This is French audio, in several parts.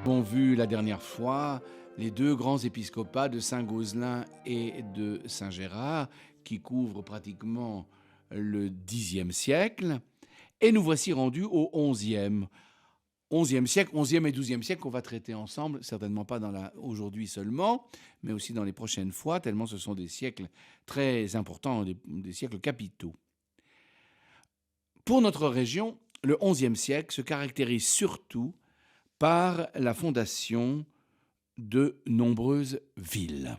avons vu la dernière fois les deux grands épiscopats de Saint-Gauzelin et de Saint-Gérard qui couvrent pratiquement le Xe siècle. Et nous voici rendus au XIe siècle, XIe et XIIe siècle qu'on va traiter ensemble, certainement pas aujourd'hui seulement, mais aussi dans les prochaines fois, tellement ce sont des siècles très importants, des siècles capitaux. Pour notre région, le XIe siècle se caractérise surtout par la fondation de nombreuses villes,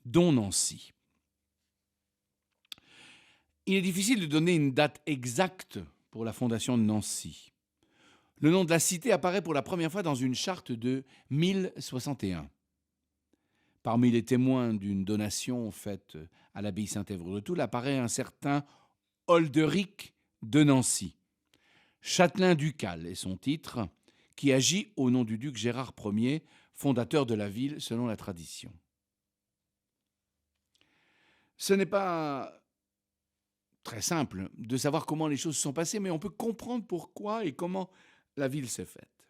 dont Nancy. Il est difficile de donner une date exacte pour la fondation de Nancy. Le nom de la cité apparaît pour la première fois dans une charte de 1061. Parmi les témoins d'une donation faite à l'abbaye Saint-Èvre de Toul apparaît un certain Olderic de Nancy, châtelain ducal est son titre, qui agit au nom du duc Gérard Ier, fondateur de la ville selon la tradition. Ce n'est pas très simple de savoir comment les choses se sont passées, mais on peut comprendre pourquoi et comment la ville s'est faite.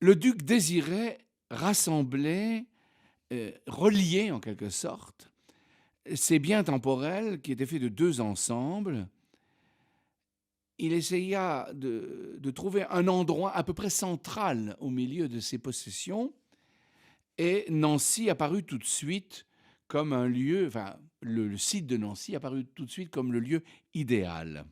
Le duc désirait rassembler, relier en quelque sorte, ces biens temporels qui étaient faits de deux ensembles. Il essaya de trouver un endroit à peu près central au milieu de ses possessions, et Nancy apparut tout de suite comme un lieu, enfin, le site de Nancy apparut tout de suite comme le lieu idéal.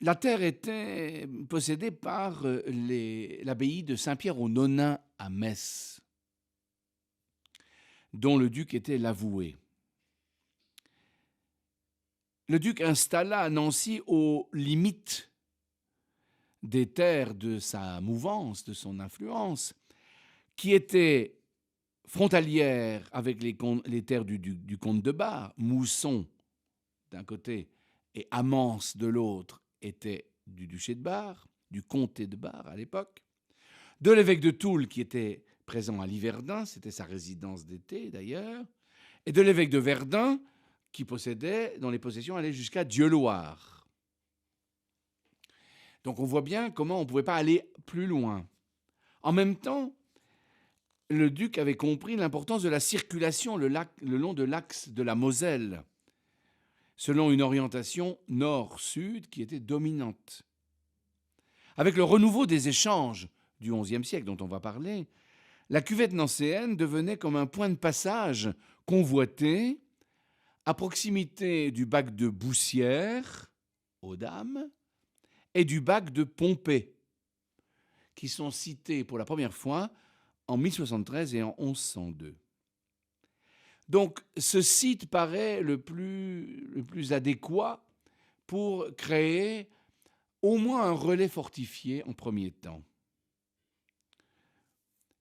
La terre était possédée par l'abbaye de Saint-Pierre-aux-Nonains à Metz, dont le duc était l'avoué. Le duc installa Nancy aux limites des terres de sa mouvance, de son influence, qui étaient frontalières avec les terres du comte de Bar. Mousson, d'un côté, et Amance, de l'autre, étaient du duché de Bar, du comté de Bar à l'époque. De l'évêque de Toul, qui était présent à Liverdun, c'était sa résidence d'été d'ailleurs, et de l'évêque de Verdun, qui possédait, dont les possessions allaient jusqu'à Dieuloir. Donc on voit bien comment on ne pouvait pas aller plus loin. En même temps, le duc avait compris l'importance de la circulation le long de l'axe de la Moselle, selon une orientation nord-sud qui était dominante. Avec le renouveau des échanges du XIe siècle dont on va parler, la cuvette nancéenne devenait comme un point de passage convoité à proximité du bac de Boussières, aux Dames, et du bac de Pompée, qui sont cités pour la première fois en 1073 et en 1102. Donc, ce site paraît le plus adéquat pour créer au moins un relais fortifié en premier temps.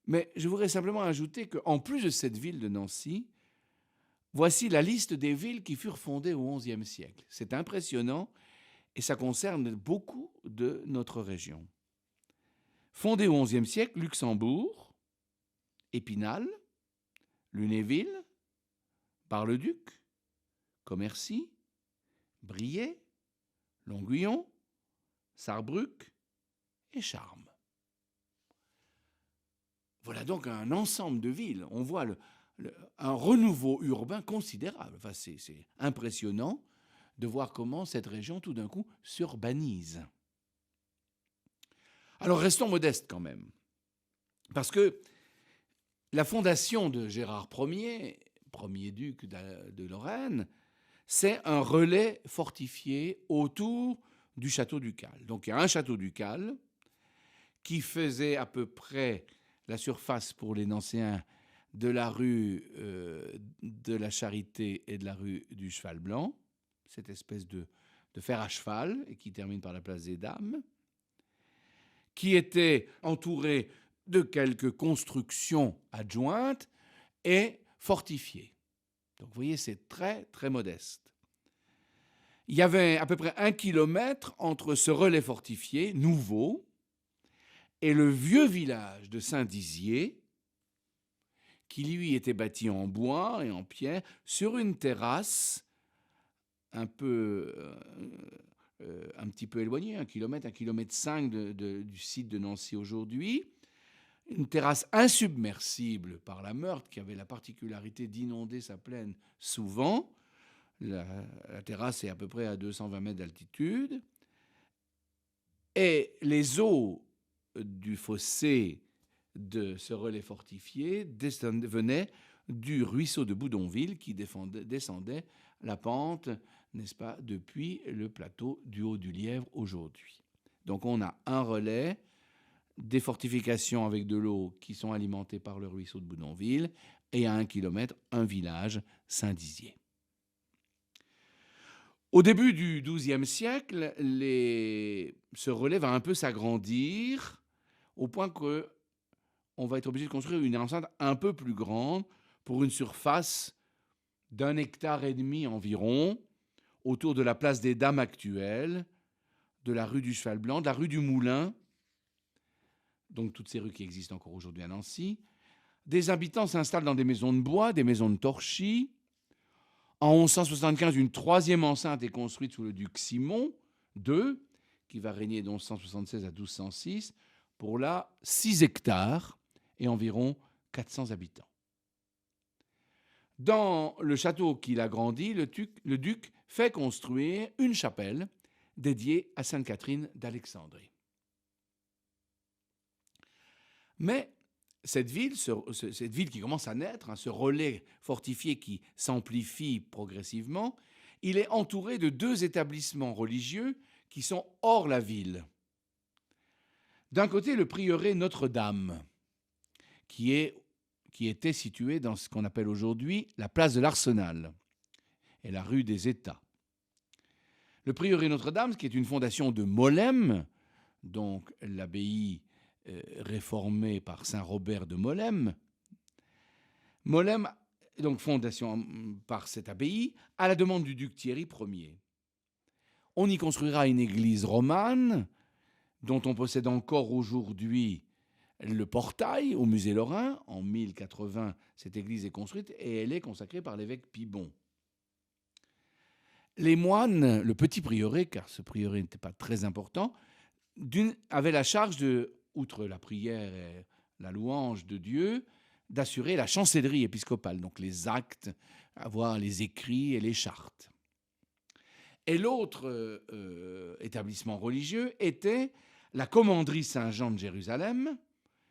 Mais je voudrais simplement ajouter qu'en plus de cette ville de Nancy, voici la liste des villes qui furent fondées au XIe siècle. C'est impressionnant et ça concerne beaucoup de notre région. Fondée au XIe siècle, Luxembourg, Épinal, Lunéville, Bar-le-Duc, Commercy, Briey, Longuyon, Sarrebruck et Charmes. Voilà donc un ensemble de villes. On voit un renouveau urbain considérable. Enfin, c'est impressionnant de voir comment cette région, tout d'un coup, s'urbanise. Alors, restons modestes quand même. Parce que la fondation de Gérard Ier, premier duc de Lorraine, c'est un relais fortifié autour du château ducal. Donc, il y a un château ducal qui faisait à peu près la surface pour les Nancéens de la rue de la Charité et de la rue du Cheval Blanc, cette espèce de fer à cheval et qui termine par la place des Dames, qui était entouré de quelques constructions adjointes et fortifiées. Donc vous voyez, c'est très très modeste. Il y avait à peu près 1 kilomètre entre ce relais fortifié nouveau et le vieux village de Saint-Dizier, qui lui était bâti en bois et en pierre, sur une terrasse un petit peu éloignée, 1 kilomètre 5 du site de Nancy aujourd'hui. Une terrasse insubmersible par la Meurthe, qui avait la particularité d'inonder sa plaine souvent. La terrasse est à peu près à 220 mètres d'altitude. Et les eaux du fossé de ce relais fortifié venaient du ruisseau de Boudonville qui descendait la pente, n'est-ce pas, depuis le plateau du Haut-du-Lièvre aujourd'hui. Donc on a un relais, des fortifications avec de l'eau qui sont alimentées par le ruisseau de Boudonville, et à 1 kilomètre, un village, Saint-Dizier. Au début du XIIe siècle, ce relais va un peu s'agrandir au point qu'on va être obligé de construire une enceinte un peu plus grande pour une surface d'1,5 hectare environ, autour de la place des Dames actuelle, de la rue du Cheval Blanc, de la rue du Moulin, donc toutes ces rues qui existent encore aujourd'hui à Nancy. Des habitants s'installent dans des maisons de bois, des maisons de torchis. En 1175, une troisième enceinte est construite sous le duc Simon II, qui va régner de 1176 à 1206, pour là 6 hectares et environ 400 habitants. Dans le château qu'il agrandit, le duc fait construire une chapelle dédiée à Sainte Catherine d'Alexandrie. Mais cette ville qui commence à naître, ce relais fortifié qui s'amplifie progressivement, il est entouré de 2 établissements religieux qui sont hors la ville. D'un côté, le prieuré Notre-Dame, qui était situé dans ce qu'on appelle aujourd'hui la place de l'Arsenal et la rue des États. Le prieuré Notre-Dame, qui est une fondation de Molesme, donc l'abbaye réformée par saint Robert de Molesme. Molesme, donc fondation par cette abbaye, à la demande du duc Thierry Ier. On y construira une église romane, dont on possède encore aujourd'hui le portail au musée Lorrain. En 1080, cette église est construite et elle est consacrée par l'évêque Pibon. Les moines, le petit prieuré, car ce prieuré n'était pas très important, avaient la charge de, outre la prière et la louange de Dieu, d'assurer la chancellerie épiscopale, donc les actes, avoir les écrits et les chartes. Et l'autre établissement religieux était la commanderie Saint-Jean de Jérusalem,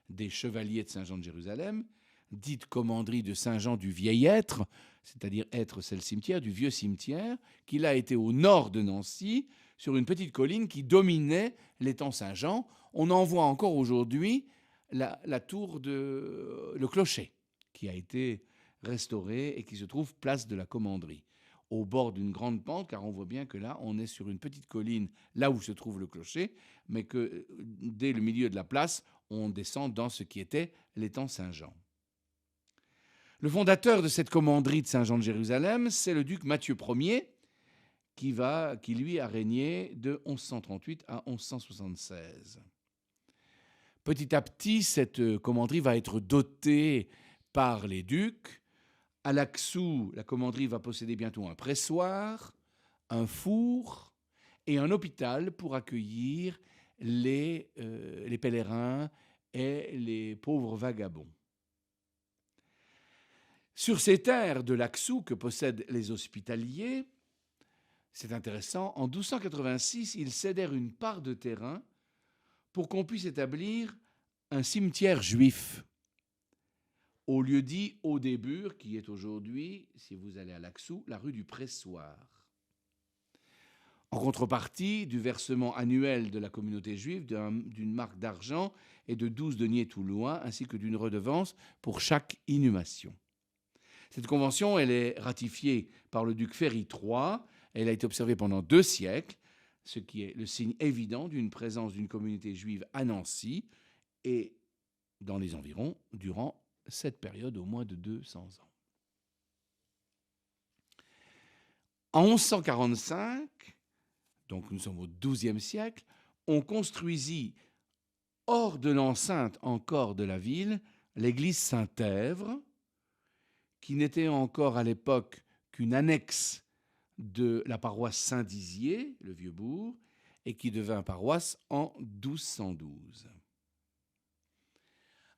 des chevaliers de Saint-Jean de Jérusalem, dite commanderie de Saint-Jean du Vieil Être, c'est-à-dire être, c'est le cimetière, du vieux cimetière, qui a été au nord de Nancy, sur une petite colline qui dominait l'étang Saint-Jean. On en voit encore aujourd'hui la tour le clocher, qui a été restauré et qui se trouve place de la commanderie, au bord d'une grande pente, car on voit bien que là, on est sur une petite colline, là où se trouve le clocher, mais que dès le milieu de la place, on descend dans ce qui était l'étang Saint-Jean. Le fondateur de cette commanderie de Saint-Jean de Jérusalem, c'est le duc Matthieu Ier, qui lui a régné de 1138 à 1176. Petit à petit, cette commanderie va être dotée par les ducs. À Laxou, la commanderie va posséder bientôt un pressoir, un four et un hôpital pour accueillir les pèlerins et les pauvres vagabonds. Sur ces terres de Laxou que possèdent les hospitaliers, c'est intéressant, en 1286, ils cédèrent une part de terrain pour qu'on puisse établir un cimetière juif au lieu dit Haut-des-Bures, qui est aujourd'hui, si vous allez à Laxou, la rue du Pressoir. En contrepartie du versement annuel de la communauté juive d'une marque d'argent et de 12 deniers toulouins, ainsi que d'une redevance pour chaque inhumation. Cette convention, elle est ratifiée par le duc Ferry III. Elle a été observée pendant 2 siècles, ce qui est le signe évident d'une présence d'une communauté juive à Nancy et dans les environs durant cette période au moins de 200 ans. En 1145, donc nous sommes au XIIe siècle, on construisit hors de l'enceinte encore de la ville l'église Saint-Èvre, qui n'était encore à l'époque qu'une annexe de la paroisse Saint-Dizier, le Vieux-Bourg, et qui devint paroisse en 1212.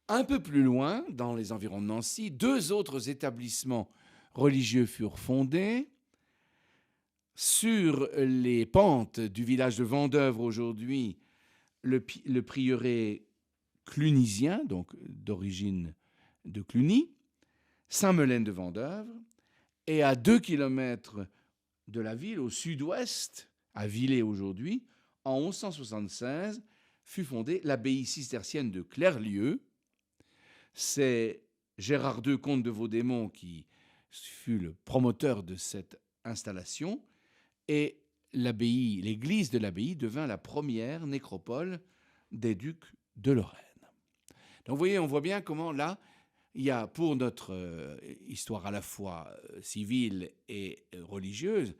Un peu plus loin, dans les environs de Nancy, 2 autres établissements religieux furent fondés. Sur les pentes du village de Vendeuvre aujourd'hui, le prieuré clunisien, donc d'origine de Cluny, Saint-Melaine de Vendeuvre, et à 2 kilomètres de la ville, au sud-ouest, à Villers aujourd'hui, en 1176, fut fondée l'abbaye cistercienne de Clerlieu. C'est Gérard II, comte de Vaudémont, qui fut le promoteur de cette installation, et l'église de l'abbaye devint la première nécropole des ducs de Lorraine. Donc vous voyez, on voit bien comment là, il y a pour notre histoire à la fois civile et religieuse,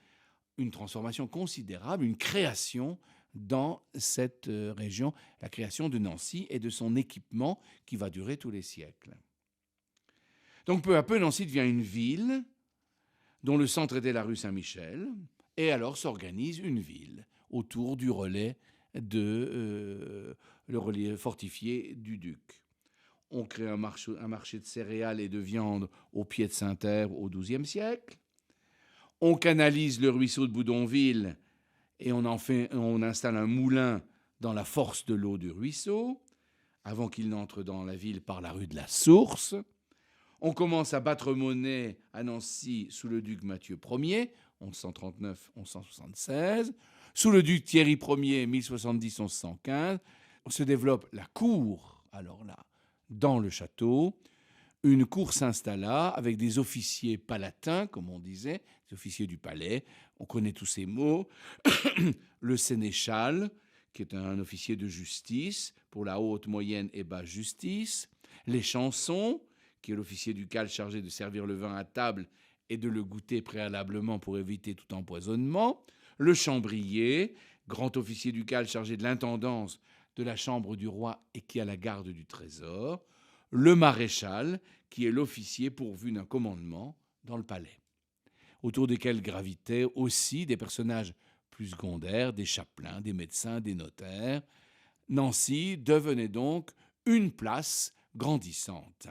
une transformation considérable, une création dans cette région, la création de Nancy et de son équipement qui va durer tous les siècles. Donc peu à peu, Nancy devient une ville dont le centre était la rue Saint-Michel, et alors s'organise une ville autour du relais le relais fortifié du duc. On crée un marché de céréales et de viande au pied de Saint-Èvre au XIIe siècle. On canalise le ruisseau de Boudonville et on installe un moulin dans la force de l'eau du ruisseau, avant qu'il n'entre dans la ville par la rue de la Source. On commence à battre monnaie à Nancy sous le duc Mathieu Ier, 1139-1176. Sous le duc Thierry Ier, 1070-1115. Se développe la cour, alors là, dans le château. Une cour s'installa avec des officiers palatins, comme on disait, des officiers du palais. On connaît tous ces mots. Le sénéchal, qui est un officier de justice pour la haute, moyenne et basse justice. Les chansons, qui est l'officier ducal chargé de servir le vin à table et de le goûter préalablement pour éviter tout empoisonnement. Le chambrier, grand officier ducal chargé de l'intendance de la chambre du roi et qui a la garde du trésor. Le maréchal, qui est l'officier pourvu d'un commandement dans le palais, autour desquels gravitaient aussi des personnages plus secondaires, des chapelains, des médecins, des notaires. Nancy devenait donc une place grandissante.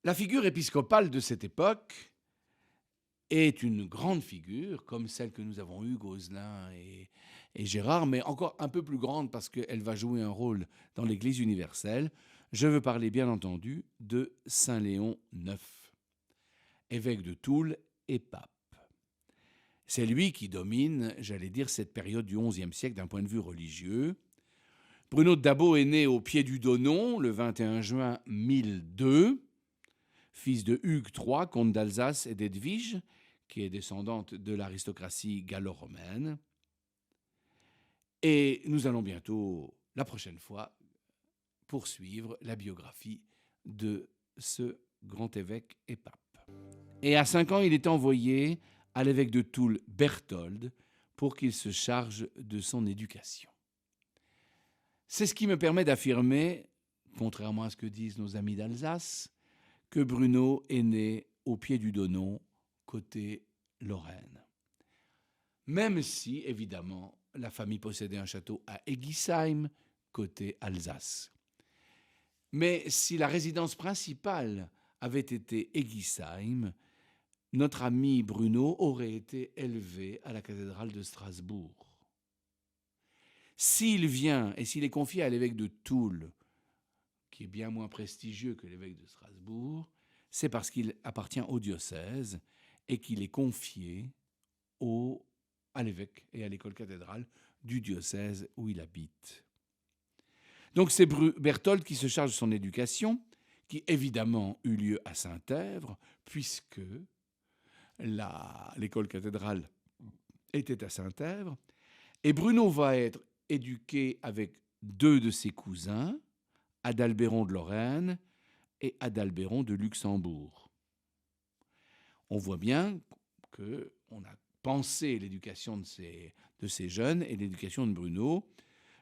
La figure épiscopale de cette époque est une grande figure, comme celle que nous avons eue, Gozlin et Gérard, mais encore un peu plus grande parce qu'elle va jouer un rôle dans l'Église universelle. Je veux parler, bien entendu, de Saint Léon IX, évêque de Toul et pape. C'est lui qui domine, j'allais dire, cette période du XIe siècle d'un point de vue religieux. Bruno de Dabeau est né au pied du Donon le 21 juin 1002, fils de Hugues III, comte d'Alsace et d'Edwige, qui est descendante de l'aristocratie gallo-romaine. Et nous allons bientôt, la prochaine fois, poursuivre la biographie de ce grand évêque et pape. Et à 5 ans, il est envoyé à l'évêque de Toul, Berthold, pour qu'il se charge de son éducation. C'est ce qui me permet d'affirmer, contrairement à ce que disent nos amis d'Alsace, que Bruno est né au pied du Donon, côté Lorraine. Même si, évidemment, la famille possédait un château à Egisheim, côté Alsace. Mais si la résidence principale avait été Egisheim, notre ami Bruno aurait été élevé à la cathédrale de Strasbourg. S'il vient et s'il est confié à l'évêque de Toul, qui est bien moins prestigieux que l'évêque de Strasbourg, c'est parce qu'il appartient au diocèse et qu'il est confié à l'évêque et à l'école cathédrale du diocèse où il habite. Donc c'est Berthold qui se charge de son éducation, qui évidemment eut lieu à Saint-Èvre, puisque l'école cathédrale était à Saint-Èvre. Et Bruno va être éduqué avec 2 de ses cousins, Adalbéron de Lorraine et Adalbéron de Luxembourg. On voit bien qu'on a pensé l'éducation de ces jeunes et l'éducation de Bruno.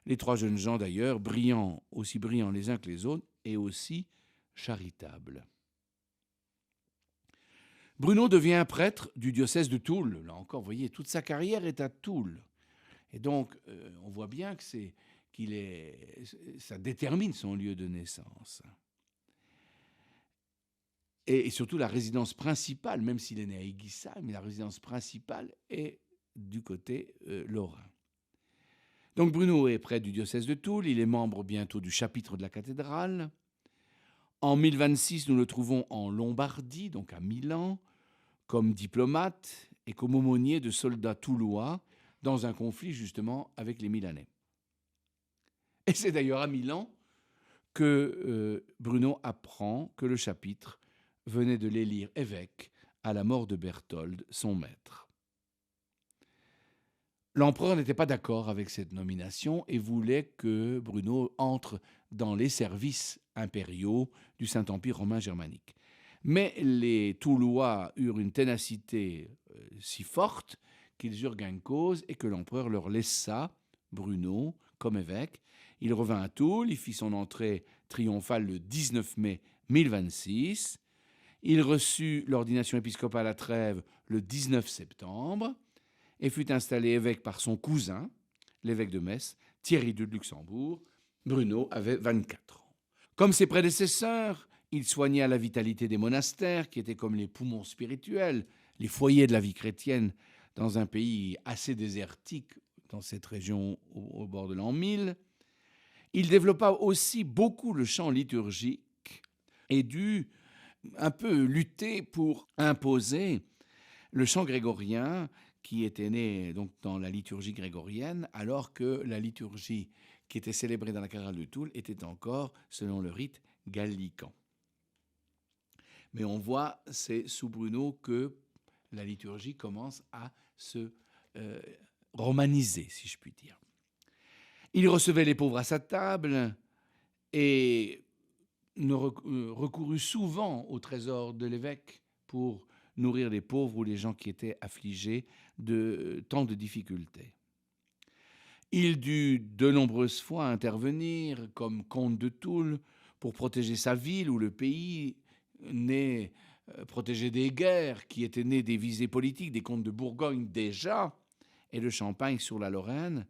Les 3 jeunes gens d'ailleurs, brillants, aussi brillants les uns que les autres, et aussi charitables. Bruno devient prêtre du diocèse de Toul. Là encore, vous voyez, toute sa carrière est à Toul. Et donc, on voit bien que ça détermine son lieu de naissance. Et surtout, la résidence principale, même s'il est né à Éguissal, mais la résidence principale est du côté lorrain. Donc Bruno est prêtre du diocèse de Toul, il est membre bientôt du chapitre de la cathédrale. En 1026, nous le trouvons en Lombardie, donc à Milan, comme diplomate et comme aumônier de soldats toulois dans un conflit justement avec les Milanais. Et c'est d'ailleurs à Milan que Bruno apprend que le chapitre venait de l'élire évêque à la mort de Berthold, son maître. L'empereur n'était pas d'accord avec cette nomination et voulait que Bruno entre dans les services impériaux du Saint-Empire romain germanique. Mais les Toulois eurent une ténacité si forte qu'ils eurent gain de cause et que l'empereur leur laissa Bruno comme évêque. Il revint à Toul, il fit son entrée triomphale le 19 mai 1026. Il reçut l'ordination épiscopale à Trèves le 19 septembre et fut installé évêque par son cousin, l'évêque de Metz, Thierry II de Luxembourg. Bruno avait 24 ans. Comme ses prédécesseurs, il soigna la vitalité des monastères, qui étaient comme les poumons spirituels, les foyers de la vie chrétienne dans un pays assez désertique, dans cette région au bord de l'an 1000. Il développa aussi beaucoup le chant liturgique et dut un peu lutter pour imposer le chant grégorien qui était né donc dans la liturgie grégorienne, alors que la liturgie qui était célébrée dans la cathédrale de Toul était encore, selon le rite, gallican. Mais on voit, c'est sous Bruno que la liturgie commence à se romaniser, si je puis dire. Il recevait les pauvres à sa table et recourut souvent au trésor de l'évêque pour nourrir les pauvres ou les gens qui étaient affligés de tant de difficultés. Il dut de nombreuses fois intervenir comme comte de Toul pour protéger sa ville ou le pays, protéger des guerres qui étaient nées des visées politiques des comtes de Bourgogne déjà et de Champagne sur la Lorraine,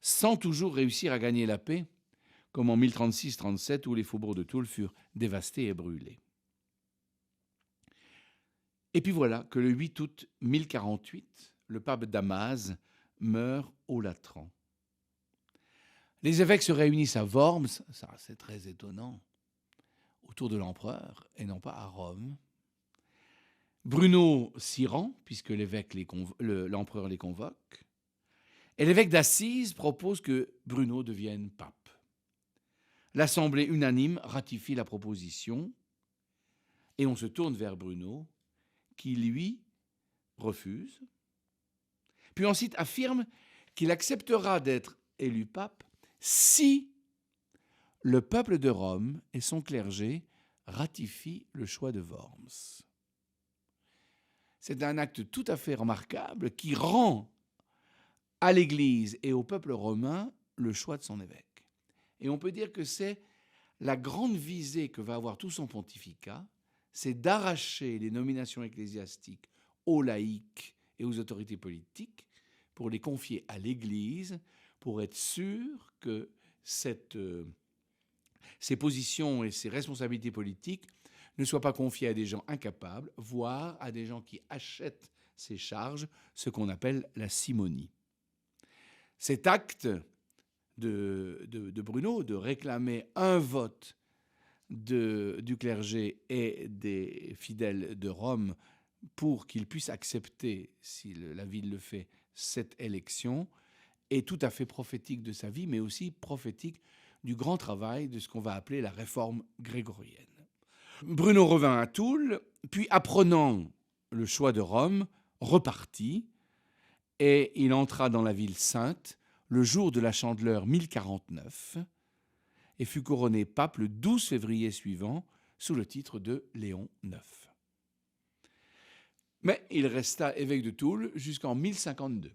sans toujours réussir à gagner la paix, comme en 1036-37 où les faubourgs de Toul furent dévastés et brûlés. Et puis voilà que le 8 août 1048, le pape Damas meurt au Latran. Les évêques se réunissent à Worms, ça c'est très étonnant, autour de l'empereur et non pas à Rome. Bruno s'y rend, puisque l'empereur les convoque. Et l'évêque d'Assise propose que Bruno devienne pape. L'assemblée unanime ratifie la proposition et on se tourne vers Bruno, qui, lui, refuse, puis ensuite affirme qu'il acceptera d'être élu pape si le peuple de Rome et son clergé ratifient le choix de Worms. C'est un acte tout à fait remarquable qui rend à l'Église et au peuple romain le choix de son évêque. Et on peut dire que c'est la grande visée que va avoir tout son pontificat, c'est d'arracher les nominations ecclésiastiques aux laïcs et aux autorités politiques pour les confier à l'Église, pour être sûr que ces positions et ces responsabilités politiques ne soient pas confiées à des gens incapables, voire à des gens qui achètent ces charges, ce qu'on appelle la simonie. Cet acte de Bruno de réclamer un vote du clergé et des fidèles de Rome pour qu'ils puissent accepter, si la ville le fait, cette élection, est tout à fait prophétique de sa vie, mais aussi prophétique du grand travail de ce qu'on va appeler la réforme grégorienne. Bruno revint à Toul, puis apprenant le choix de Rome, repartit, et il entra dans la ville sainte le jour de la Chandeleur 1049, et fut couronné pape le 12 février suivant, sous le titre de Léon IX. Mais il resta évêque de Toul jusqu'en 1052,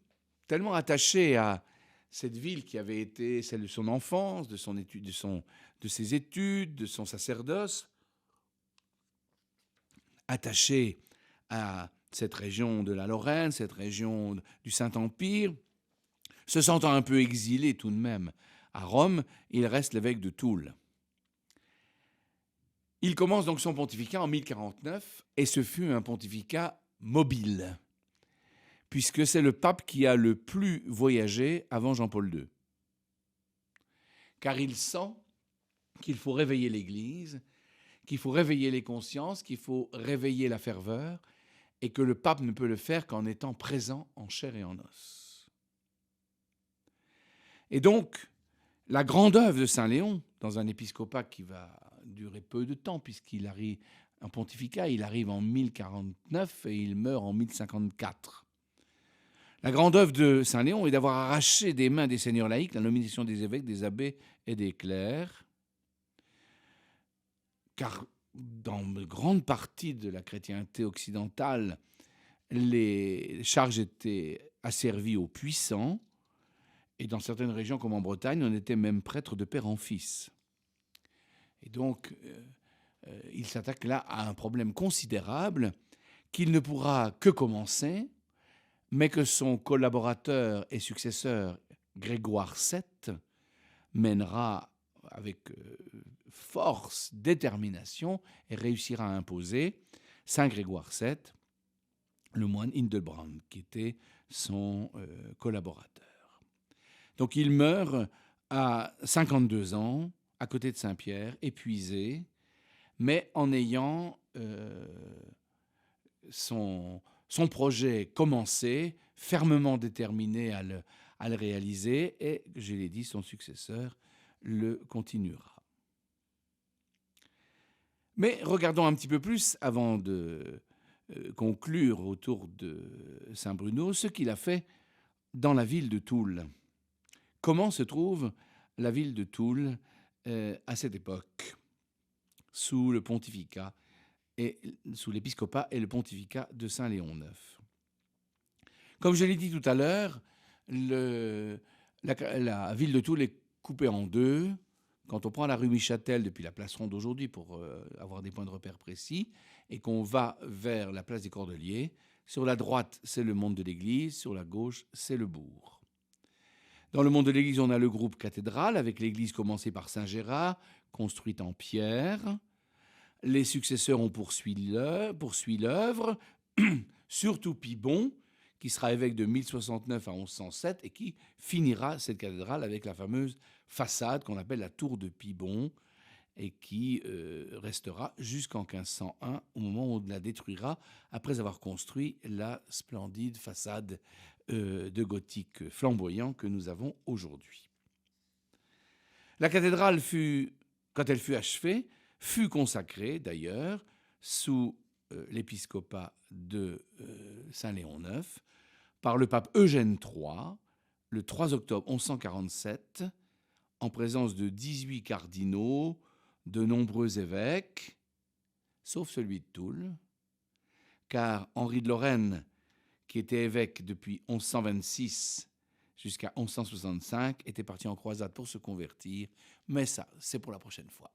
tellement attaché à cette ville qui avait été celle de son enfance, de ses études, de son sacerdoce, attaché à cette région de la Lorraine, cette région du Saint-Empire. Se sentant un peu exilé tout de même à Rome, il reste l'évêque de Toul. Il commence donc son pontificat en 1049 et ce fut un pontificat mobile, puisque c'est le pape qui a le plus voyagé avant Jean-Paul II. Car il sent qu'il faut réveiller l'Église, qu'il faut réveiller les consciences, qu'il faut réveiller la ferveur, et que le pape ne peut le faire qu'en étant présent en chair et en os. Et donc, la grande œuvre de Saint Léon, dans un épiscopat qui va durer peu de temps, puisqu'il arrive, un pontificat, il arrive en 1049 et il meurt en 1054. La grande œuvre de Saint Léon est d'avoir arraché des mains des seigneurs laïcs la nomination des évêques, des abbés et des clercs, car dans une grande partie de la chrétienté occidentale, les charges étaient asservies aux puissants, et dans certaines régions comme en Bretagne, on était même prêtre de père en fils. Et donc, il s'attaque là à un problème considérable qu'il ne pourra que commencer, mais que son collaborateur et successeur, Grégoire VII, mènera avec force, détermination, et réussira à imposer Saint Grégoire VII, le moine Hildebrand, qui était son collaborateur. Donc il meurt à 52 ans, à côté de Saint-Pierre, épuisé, mais en ayant son projet commencé, fermement déterminé à le réaliser, et, je l'ai dit, son successeur le continuera. Mais regardons un petit peu plus, avant de conclure autour de Saint Bruno, ce qu'il a fait dans la ville de Toul. Comment se trouve la ville de Toul à cette époque, sous le pontificat, et sous l'épiscopat et le pontificat de Saint Léon IX. Comme je l'ai dit tout à l'heure, la ville de Toul est coupée en deux. Quand on prend la rue Michatel depuis la place Ronde aujourd'hui pour avoir des points de repère précis, et qu'on va vers la place des Cordeliers, sur la droite, c'est le monde de l'église, sur la gauche, c'est le bourg. Dans le monde de l'église, on a le groupe cathédrale, avec l'église commencée par Saint Gérard, construite en pierre. Les successeurs ont poursuivi l'œuvre, surtout Pibon, qui sera évêque de 1069 à 1107 et qui finira cette cathédrale avec la fameuse façade qu'on appelle la tour de Pibon et qui restera jusqu'en 1501 au moment où on la détruira après avoir construit la splendide façade de gothique flamboyant que nous avons aujourd'hui. La cathédrale quand elle fut achevée, fut consacrée d'ailleurs sous l'épiscopat de Saint Léon IX par le pape Eugène III le 3 octobre 1147 en présence de 18 cardinaux, de nombreux évêques, sauf celui de Toul, car Henri de Lorraine, qui était évêque depuis 1126 jusqu'à 1165, était parti en croisade pour se convertir, mais ça, c'est pour la prochaine fois.